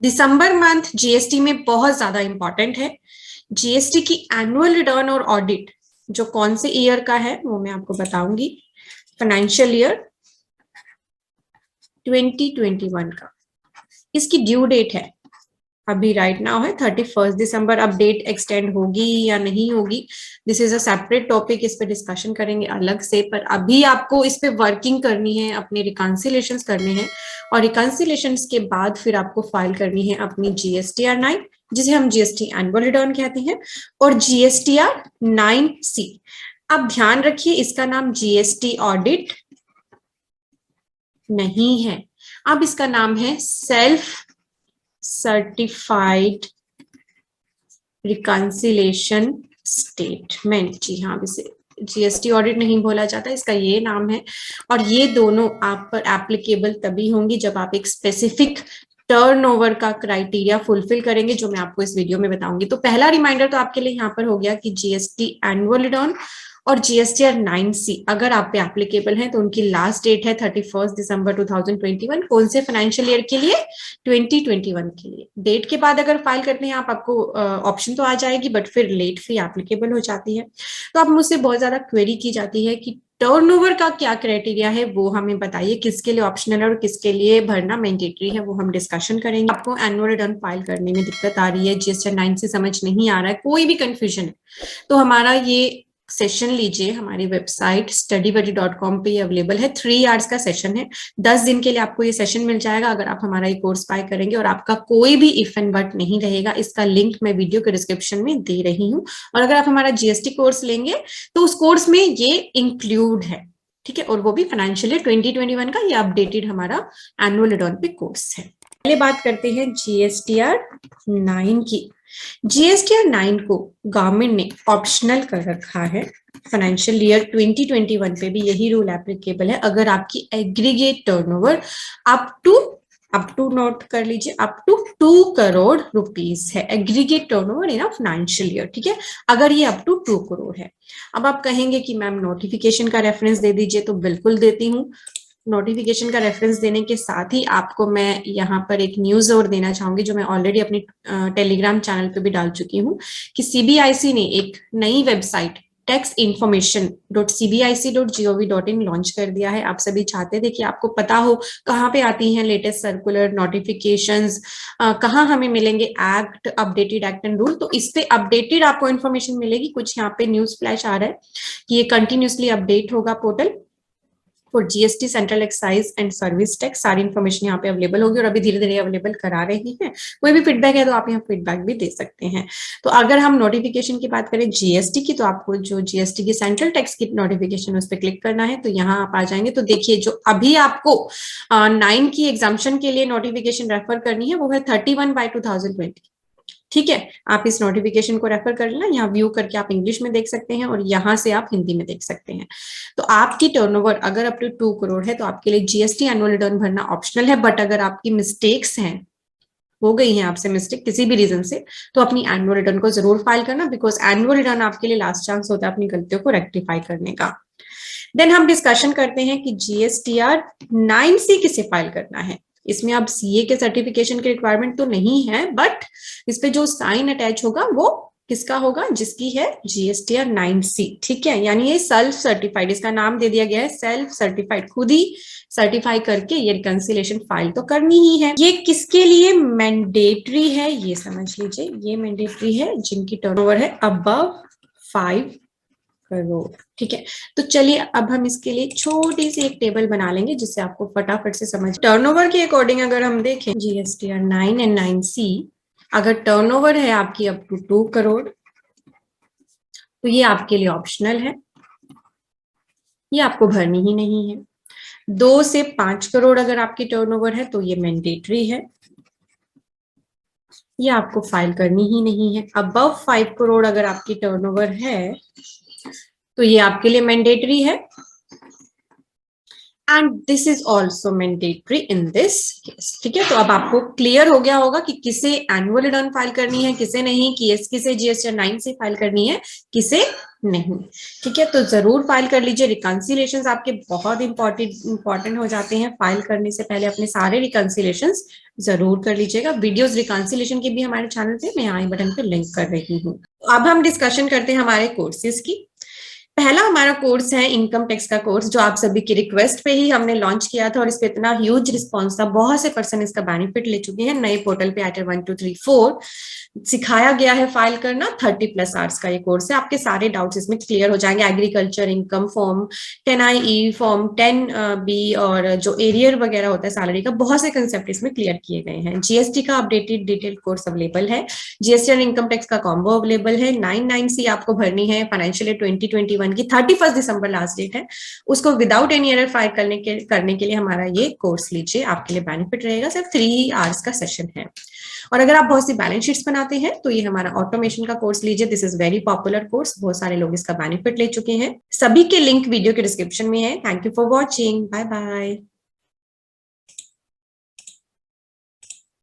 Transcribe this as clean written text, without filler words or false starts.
दिसंबर month GST में बहुत ज्यादा इंपॉर्टेंट है। जीएसटी की एनुअल रिटर्न और ऑडिट जो कौन से ईयर का है वो मैं आपको बताऊंगी। फाइनेंशियल ईयर 2021 का इसकी ड्यू डेट है अभी राइट नाउ है 31 दिसंबर। अब डेट एक्सटेंड होगी या नहीं होगी, this is a separate topic, इस पे डिस्कशन करेंगे अलग से। पर अभी आपको इस पे वर्किंग करनी है, अपने रिकॉन्सिलेशंस करने हैं और रिकॉन्सिलेशंस के बाद फिर आपको फाइल करनी है अपनी जीएसटीआर 9, जिसे हम जीएसटी एनुअल रिटर्न कहते हैं, और जीएसटीआर 9C। अब ध्यान रखिए इसका नाम जीएसटी ऑडिट नहीं है, अब इसका नाम है सेल्फ सर्टिफाइड रिकॉन्सिलेशन स्टेटमेंट। जी हाँ, इसे जीएसटी ऑडिट नहीं बोला जाता, इसका ये नाम है। और ये दोनों आप पर एप्लीकेबल तभी होंगी जब आप एक स्पेसिफिक टर्नओवर का क्राइटेरिया फुलफिल करेंगे, जो मैं आपको इस वीडियो में बताऊंगी। तो पहला रिमाइंडर तो आपके लिए यहाँ पर हो गया कि जीएसटी एनुअल रिटर्न और जीएसटीआर 9C अगर आप पे एप्लीकेबल है तो उनकी लास्ट डेट है 31 दिसंबर 2021। कौन से फाइनेंशियल ईयर के लिए? 2021 के लिए। डेट के बाद अगर फाइल करते हैं आप, आपको ऑप्शन तो आ जाएगी बट फिर लेट फी एप्लीकेबल हो जाती है। तो अब मुझसे बहुत ज्यादा क्वेरी की जाती है कि टर्नओवर का क्या क्राइटेरिया है, वो हमें बताइए, किसके लिए ऑप्शनल है और किसके लिए भरना मैंडेटरी है, वो हम डिस्कशन करेंगे। आपको एनुअल रिटर्न फाइल करने में दिक्कत आ रही है, जीएसटी 9 से समझ नहीं आ रहा है, कोई भी कंफ्यूजन है, तो हमारा ये सेशन लीजिए। हमारी वेबसाइट studybuddy.com पे ये अवेलेबल है। 3 आवर्स का सेशन है, 10 दिन के लिए आपको ये सेशन मिल जाएगा अगर आप हमारा ये कोर्स बाय करेंगे, और आपका कोई भी इफ एंड बट नहीं रहेगा। इसका लिंक मैं वीडियो के डिस्क्रिप्शन में दे रही हूँ। और अगर आप हमारा जीएसटी कोर्स लेंगे तो उस कोर्स में ये इंक्लूड है, ठीक है, और वो भी फाइनेंशियल ईयर 2021 का ये अपडेटेड हमारा एनुअल रिटर्न पे कोर्स है। पहले बात करते हैं जीएसटीआर 9 की। जीएसटीआर 9 को गवर्नमेंट ने ऑप्शनल कर रखा है। फाइनेंशियल ईयर 2021 पे भी यही रूल एप्लीकेबल है। अगर आपकी aggregate turnover up to note कर लीजिए, अप टू 2 करोड़ रुपीस है, aggregate turnover in a financial year, ठीक है, अगर ये अप टू 2 करोड़ है। अब आप कहेंगे कि मैम नोटिफिकेशन का रेफरेंस दे दीजिए, तो बिल्कुल देती हूँ। नोटिफिकेशन का रेफरेंस देने के साथ ही आपको मैं यहाँ पर एक न्यूज और देना चाहूंगी, जो मैं ऑलरेडी अपनी टेलीग्राम चैनल पे भी डाल चुकी हूँ, कि सीबीआईसी ने एक नई वेबसाइट taxinformation.cbic.gov.in लॉन्च कर दिया है। आप सभी चाहते थे कि आपको पता हो कहाँ पे आती हैं लेटेस्ट सर्कुलर नोटिफिकेशंस, कहाँ हमें मिलेंगे act, updated act and rule. तो इस पे अपडेटेड आपको इन्फॉर्मेशन मिलेगी। कुछ यहाँ पे न्यूज फ्लैश आ रहा है कि ये कंटिन्यूसली अपडेट होगा portal for GST, central excise and service tax. सारी इन्फॉर्मेशन यहाँ पे अवेलेबल होगी और अभी धीरे धीरे अवेलेबल करा रही है। कोई भी फीडबैक है तो आप यहाँ फीडबैक भी दे सकते हैं। तो अगर हम नोटिफिकेशन की बात करें जीएसटी की, तो आपको जो जीएसटी की सेंट्रल टैक्स की नोटिफिकेशन उस पर क्लिक करना है, तो यहाँ आप आ जाएंगे। तो देखिए जो अभी आपको 9 की एग्जाम्पशन के लिए नोटिफिकेशन रेफर करनी है वो है 31/2020, ठीक है। आप इस नोटिफिकेशन को रेफर कर लेना, यहाँ व्यू करके आप इंग्लिश में देख सकते हैं और यहाँ से आप हिंदी में देख सकते हैं। तो आपकी टर्नओवर अगर अप टू 2 करोड़ है तो आपके लिए जीएसटी एनुअल रिटर्न भरना ऑप्शनल है। बट अगर आपकी मिस्टेक्स हैं, हो गई है आपसे मिस्टेक किसी भी रीजन से, तो अपनी एनुअल रिटर्न को जरूर फाइल करना, बिकॉज एनुअल रिटर्न आपके लिए लास्ट चांस होता है अपनी गलतियों को रेक्टिफाई करने का। देन हम डिस्कशन करते हैं कि जीएसटीआर 9C किसे फाइल करना है। इसमें अब सीए के सर्टिफिकेशन की रिक्वायरमेंट तो नहीं है, बट इस पे जो साइन अटैच होगा वो किसका होगा? जिसकी है जीएसटीआर 9C, ठीक है। यानी ये सेल्फ सर्टिफाइड, इसका नाम दे दिया गया है सेल्फ सर्टिफाइड, खुद ही सर्टिफाई करके ये रिकंसिलेशन फाइल तो करनी ही है। ये किसके लिए मैंडेटरी है ये समझ लीजिए। ये मैंडेटरी है जिनकी टर्नओवर है अबव 5 करोड़, ठीक है। तो चलिए अब हम इसके लिए छोटी सी एक टेबल बना लेंगे जिससे आपको फटाफट से समझ। टर्नओवर के अकॉर्डिंग अगर हम देखें जीएसटीआर 9 एंड 9C, अगर टर्नओवर है आपकी अप टू 2 करोड़ तो ये आपके लिए ऑप्शनल है, ये आपको भरनी ही नहीं है। 2 से 5 करोड़ अगर आपकी टर्नओवर है तो ये मैंडेटरी है, ये आपको फाइल करनी ही नहीं है। अबव 5 करोड़ अगर आपकी टर्नओवर है तो ये आपके लिए मैंडेटरी है। And this is also mandatory in this case. ठीक है, तो अब आपको क्लियर हो गया होगा कि किसे एनुअल रिटर्न फाइल करनी है, किसे नहीं, किसे जीएसटी 9 से फाइल करनी है, किसे नहीं। ठीक है, तो जरूर फाइल कर लीजिए। रिकंसिलेशंस आपके बहुत इंपॉर्टेंट हो जाते हैं। फाइल करने से पहले अपने सारे रिकंसिलेशंस जरूर कर लीजिएगा। वीडियोस रिकंसिलेशन के भी हमारे चैनल पे मैं आई बटन पे लिंक कर रही हूँ। अब हम डिस्कशन करते हैं हमारे कोर्सेज की। पहला हमारा कोर्स है इनकम टैक्स का कोर्स, जो आप सभी की रिक्वेस्ट पे ही हमने लॉन्च किया था और इस पे इतना ह्यूज रिस्पांस था, बहुत से पर्सन इसका बेनिफिट ले चुके हैं। नए पोर्टल पे आइटम 1 2 3 4 सिखाया गया है फाइल करना। 30+ आवर्स का ये कोर्स है। आपके सारे डाउट्स इसमें क्लियर हो जाएंगे। Agriculture income form 10IE form 10B और जो एरियर वगैरह होता है सैलरी का, बहुत से कंसेप्ट इसमें क्लियर किए गए हैं। जीएसटी का अपडेटेड डिटेल कोर्स अवेलेबल है। जीएसटी और इनकम टैक्स का कॉम्बो अवेलेबल है। 99C आपको भरनी है। फाइनेंशियल ईयर 2021 की 31 दिसंबर लास्ट डेट है। उसको विदाउट एनी एरर फाइल करने के लिए हमारा ये कोर्स लीजिए, आपके लिए बेनिफिट रहेगा। सिर्फ 3 आवर्स का सेशन है। और अगर आप बहुत सी बैलेंस शीट्स बनाते हैं तो ये हमारा ऑटोमेशन का कोर्स लीजिए। This is very popular course, बहुत सारे लोग इसका बेनिफिट ले चुके हैं। सभी के लिंक वीडियो के डिस्क्रिप्शन में है। Thank you for watching, bye bye.